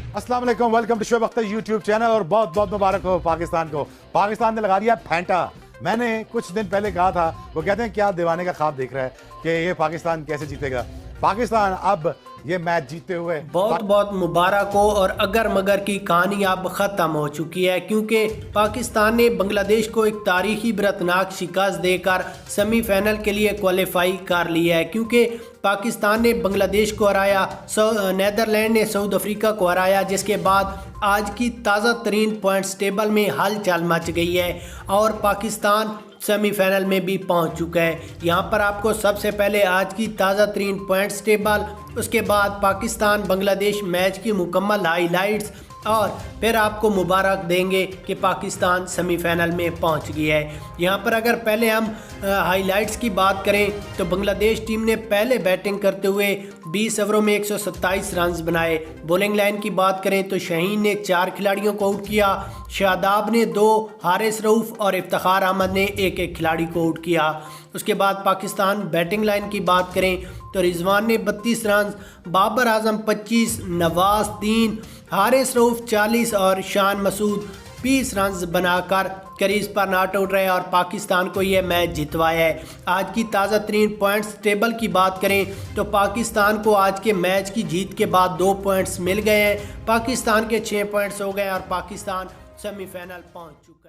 अस्सलाम वालेकुम, welcome to Shoaib Akhtar YouTube channel. और बहुत बहुत मुबारक हो पाकिस्तान को। पाकिस्तान ने लगा दिया फैंटा। मैंने कुछ दिन पहले कहा था, वो कहते हैं क्या दीवाने का ख्वाब देख रहा है कि ये पाकिस्तान कैसे जीतेगा। पाकिस्तान अब ये मैच जीतते हुए बहुत बहुत मुबारक हो। और अगर मगर की कहानी अब ख़त्म हो चुकी है, क्योंकि पाकिस्तान ने बांग्लादेश को एक तारीखी बरतनाक शिकस्त देकर सेमीफाइनल के लिए क्वालिफाई कर लिया है। क्योंकि पाकिस्तान ने बांग्लादेश को हराया, नीदरलैंड ने साउथ अफ्रीका को हराया, जिसके बाद आज की ताज़ा तरीन पॉइंट्स टेबल में हलचल मच गई है और पाकिस्तान सेमीफाइनल में भी पहुंच चुका है। यहां पर आपको सबसे पहले आज की ताज़ा तरीन पॉइंट्स टेबल, उसके बाद पाकिस्तान बांग्लादेश मैच की मुकम्मल हाईलाइट्स और फिर आपको मुबारक देंगे कि पाकिस्तान सेमीफाइनल में पहुंच गया है। यहां पर अगर पहले हम हाईलाइट्स की बात करें तो बांग्लादेश टीम ने पहले बैटिंग करते हुए 20 ओवरों में 127 रन बनाए। बॉलिंग लाइन की बात करें तो शाहीन ने 4 खिलाड़ियों को आउट किया, शादाब ने 2, हारिस रऊफ और इफ्तिखार अहमद ने एक खिलाड़ी को आउट किया। उसके बाद पाकिस्तान बैटिंग लाइन की बात करें तो रिजवान ने 32 रन, बाबर आजम 25, नवाज 3, हारिस रऊफ 40 और शान मसूद 20 रन बनाकर क्रीज पर नॉट आउट रहे और पाकिस्तान को यह मैच जितवाया है। आज की ताज़ा तरीन पॉइंट्स टेबल की बात करें तो पाकिस्तान को आज के मैच की जीत के बाद 2 पॉइंट्स मिल गए हैं। पाकिस्तान के 6 पॉइंट्स हो गए और पाकिस्तान सेमीफाइनल पहुंच चुका है।